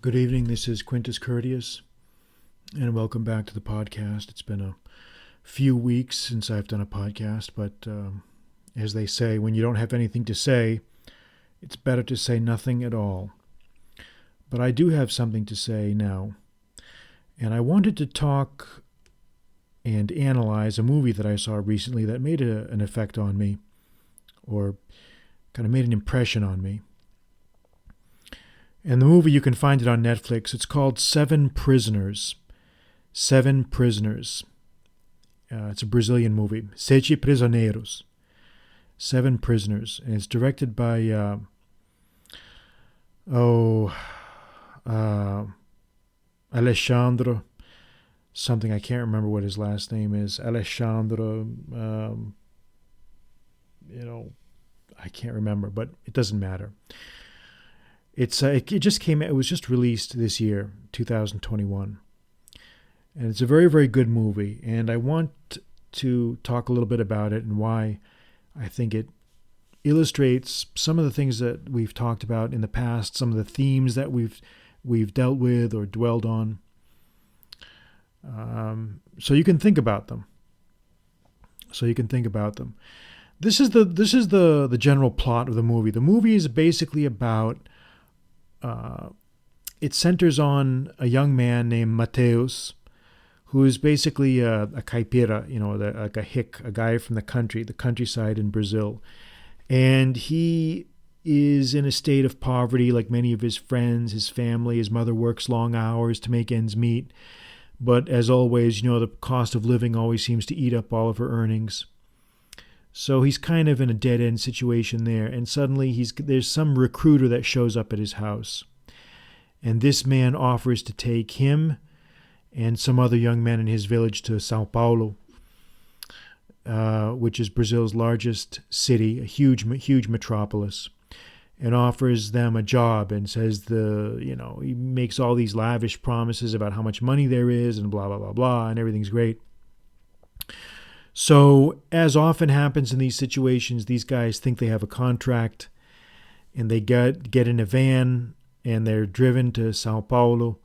Good evening. This is Quintus Curtius, and welcome back to the podcast. It's been a few weeks since I've done a podcast, but as they say, when you don't have anything to say, it's better to say nothing at all. But I do have something to say now, and I wanted to talk and analyze a movie that I saw recently that made an effect on me, or kind of made an impression on me. And the movie, you can find it on Netflix. It's called Seven Prisoners. Seven Prisoners. It's a Brazilian movie. Sete Prisioneiros. Seven Prisoners. And it's directed by, Alexandre, something, I can't remember what his last name is. Alexandre, I can't remember, but it doesn't matter. It just came. It was just released this year, 2021, and it's a very, very good movie. And I want to talk a little bit about it and why I think it illustrates some of the things that we've talked about in the past, some of the themes that we've dealt with or dwelled on. So you can think about them. This is the general plot of the movie. The movie is basically about. It centers on a young man named Matheus, who is basically a caipira, like a hick, a guy from the countryside in Brazil. And he is in a state of poverty like many of his friends, his family. His mother works long hours to make ends meet. But as always, the cost of living always seems to eat up all of her earnings. So he's kind of in a dead-end situation there, and suddenly there's some recruiter that shows up at his house. And this man offers to take him and some other young men in his village to Sao Paolo, which is Brazil's largest city, a huge metropolis, and offers them a job and says he makes all these lavish promises about how much money there is and blah, blah, blah, blah, and everything's great. So, as often happens in these situations, these guys think they have a contract, and they get in a van, and they're driven to Sao Paulo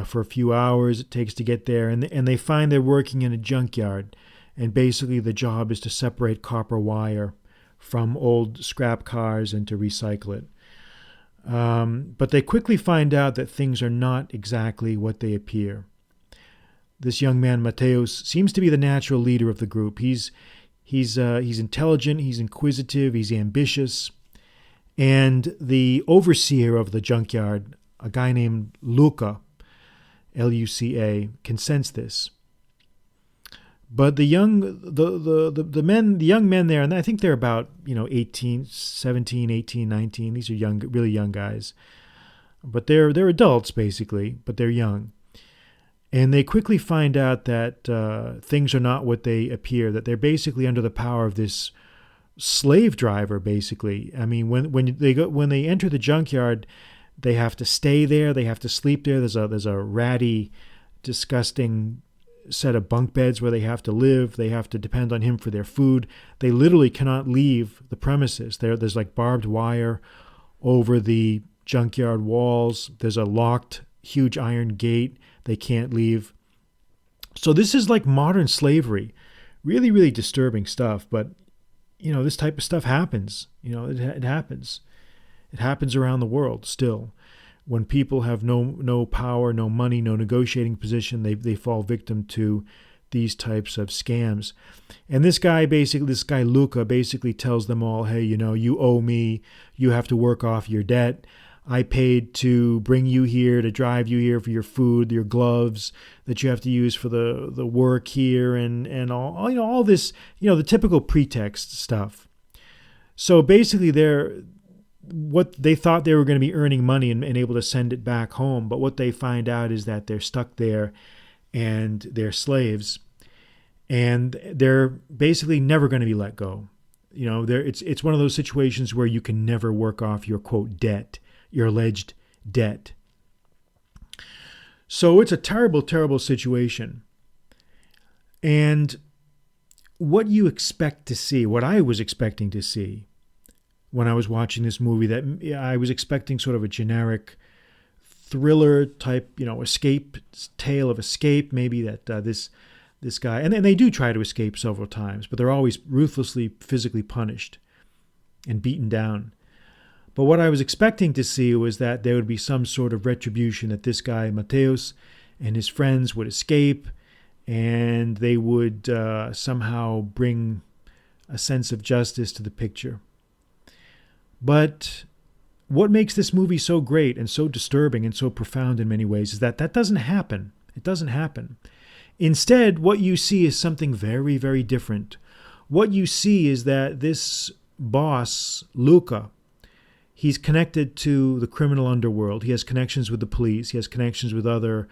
for a few hours it takes to get there, and they find they're working in a junkyard, and basically the job is to separate copper wire from old scrap cars and to recycle it. But they quickly find out that things are not exactly what they appear. This young man, Matheus, seems to be the natural leader of the group. He's intelligent, he's inquisitive, he's ambitious. And the overseer of the junkyard, a guy named Luca, Luca, can sense this. But the young men there, and I think they're about 17, 18, 19. These are really young guys. But they're adults basically, but they're young. And they quickly find out that things are not what they appear, that they're basically under the power of this slave driver, basically. I mean, when they enter the junkyard, they have to stay there, they have to sleep there. There's a ratty, disgusting set of bunk beds where they have to live. They have to depend on him for their food. They literally cannot leave the premises. There's like barbed wire over the junkyard walls. There's a locked, huge iron gate. They can't leave. So this is like modern slavery. Really, really disturbing stuff. But, this type of stuff happens. It happens. It happens around the world still. When people have no power, no money, no negotiating position, they fall victim to these types of scams. And this guy Luca basically tells them all, hey, you owe me. You have to work off your debt. I paid to bring you here, to drive you here for your food, your gloves that you have to use for the work here, and all this, the typical pretext stuff. So basically, what they thought they were going to be earning money and able to send it back home, but what they find out is that they're stuck there, and they're slaves, and they're basically never going to be let go. It's one of those situations where you can never work off your quote debt. Your alleged debt. So it's a terrible, terrible situation. And what you expect to see, what I was expecting to see when I was watching this movie, that I was expecting sort of a generic thriller type, escape tale of escape. Maybe that this guy, and they do try to escape several times, but they're always ruthlessly physically punished and beaten down. But what I was expecting to see was that there would be some sort of retribution, that this guy, Matheus, and his friends would escape, and they would somehow bring a sense of justice to the picture. But what makes this movie so great and so disturbing and so profound in many ways is that doesn't happen. It doesn't happen. Instead, what you see is something very, very different. What you see is that this boss, Luca, he's connected to the criminal underworld. He has connections with the police. He has connections with other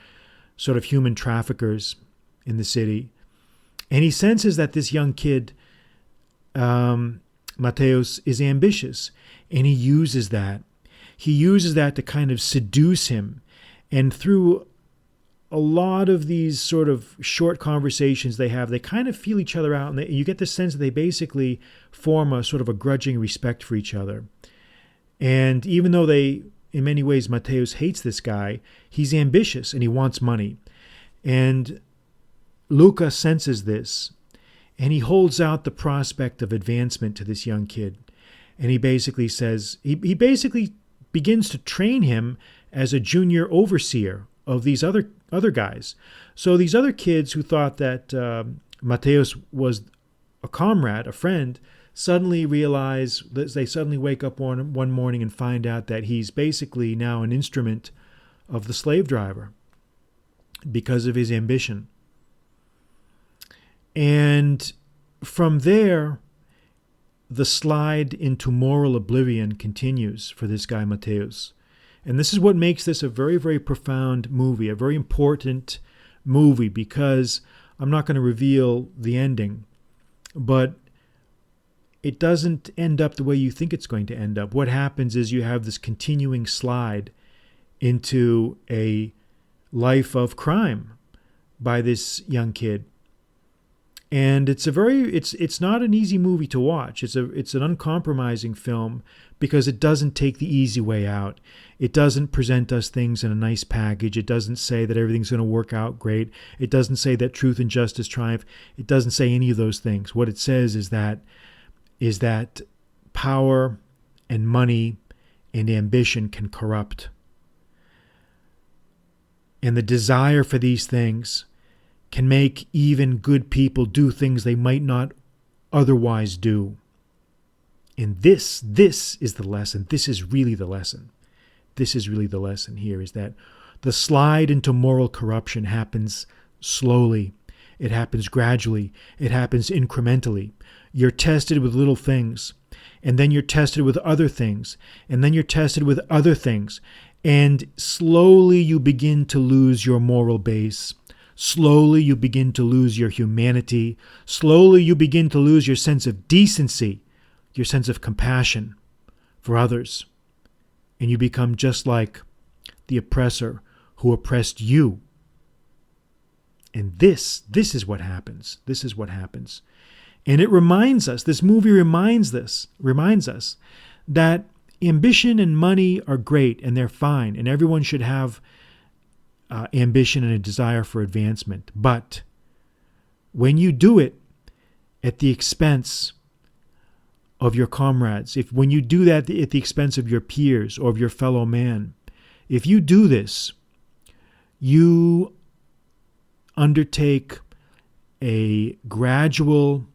sort of human traffickers in the city. And he senses that this young kid, Matheus, is ambitious. And he uses that. He uses that to kind of seduce him. And through a lot of these sort of short conversations they have, they kind of feel each other out. And you get the sense that they basically form a sort of a grudging respect for each other. And even though in many ways, Matheus hates this guy, he's ambitious and he wants money. And Luca senses this, and he holds out the prospect of advancement to this young kid. And he basically says, he basically begins to train him as a junior overseer of these other guys. So these other kids who thought that Matheus was a comrade, a friend, suddenly realize, they suddenly wake up one morning and find out that he's basically now an instrument of the slave driver because of his ambition. And from there, the slide into moral oblivion continues for this guy, Matheus. And this is what makes this a very, very profound movie, a very important movie, because I'm not going to reveal the ending, but it doesn't end up the way you think it's going to end up. What happens is you have this continuing slide into a life of crime by this young kid. And it's not an easy movie to watch. It's an uncompromising film because it doesn't take the easy way out. It doesn't present us things in a nice package. It doesn't say that everything's going to work out great. It doesn't say that truth and justice triumph. It doesn't say any of those things. What it says is that power and money and ambition can corrupt. And the desire for these things can make even good people do things they might not otherwise do. And this is the lesson. This is really the lesson. This is really the lesson here, is that the slide into moral corruption happens slowly. It happens gradually. It happens incrementally. You're tested with little things, and then you're tested with other things, and then you're tested with other things. And slowly you begin to lose your moral base. Slowly you begin to lose your humanity. Slowly you begin to lose your sense of decency, your sense of compassion for others. And you become just like the oppressor who oppressed you. And this is what happens. This is what happens. And it reminds us, this movie reminds us that ambition and money are great and they're fine, and everyone should have ambition and a desire for advancement. But when you do it at the expense of your comrades, when you do that at the expense of your peers or of your fellow man, if you do this, you undertake a gradual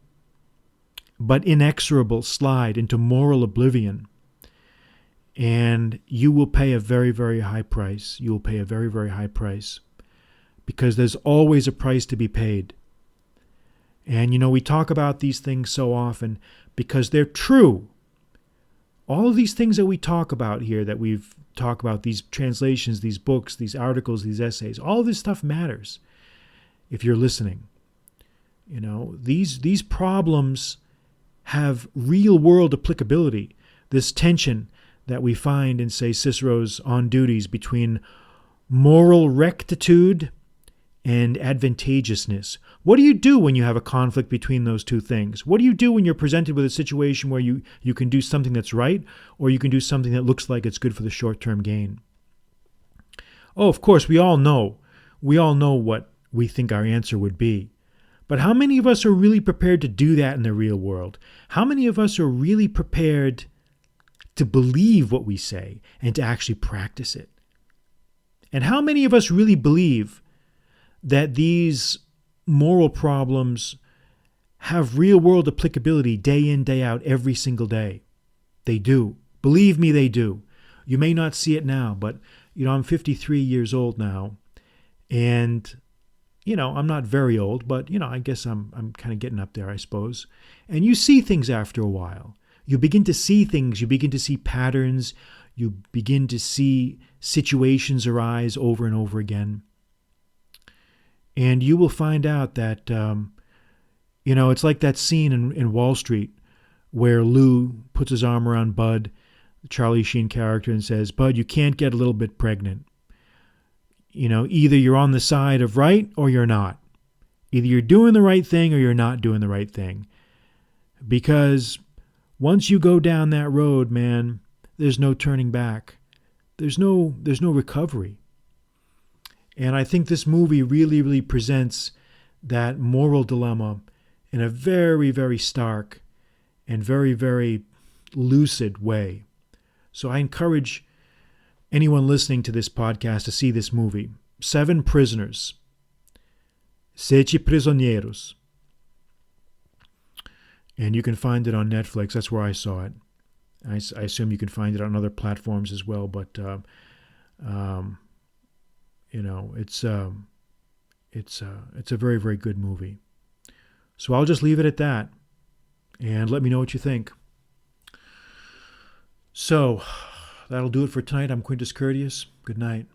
but inexorable slide into moral oblivion. And you will pay a very, very high price. You will pay a very, very high price, because there's always a price to be paid. And, we talk about these things so often because they're true. All of these things that we talk about here, that we've talked about, these translations, these books, these articles, these essays, all of this stuff matters if you're listening. These problems have real world applicability. This tension that we find in, say, Cicero's On Duties between moral rectitude and advantageousness. What do you do when you have a conflict between those two things? What do you do when you're presented with a situation where you can do something that's right, or you can do something that looks like it's good for the short-term gain? Oh, of course, we all know. We all know what we think our answer would be. But how many of us are really prepared to do that in the real world? How many of us are really prepared to believe what we say and to actually practice it? And how many of us really believe that these moral problems have real world applicability day in, day out, every single day? They do. Believe me, they do. You may not see it now, but I'm 53 years old now, and I'm not very old, but I guess I'm kind of getting up there, I suppose. And you see things after a while. You begin to see things, you begin to see patterns, you begin to see situations arise over and over again. And you will find out that, it's like that scene in Wall Street where Lou puts his arm around Bud, the Charlie Sheen character, and says, Bud, you can't get a little bit pregnant. Either you're on the side of right or you're not. Either you're doing the right thing or you're not doing the right thing. Because once you go down that road, man, there's no turning back. There's no recovery. And I think this movie really, really presents that moral dilemma in a very, very stark and very, very lucid way. So I encourage anyone listening to this podcast to see this movie. 7 Prisoners. Sete Prisioneiros. And you can find it on Netflix. That's where I saw it. I assume you can find it on other platforms as well. But, it's a very, very good movie. So I'll just leave it at that. And let me know what you think. So that'll do it for tonight. I'm Quintus Curtius. Good night.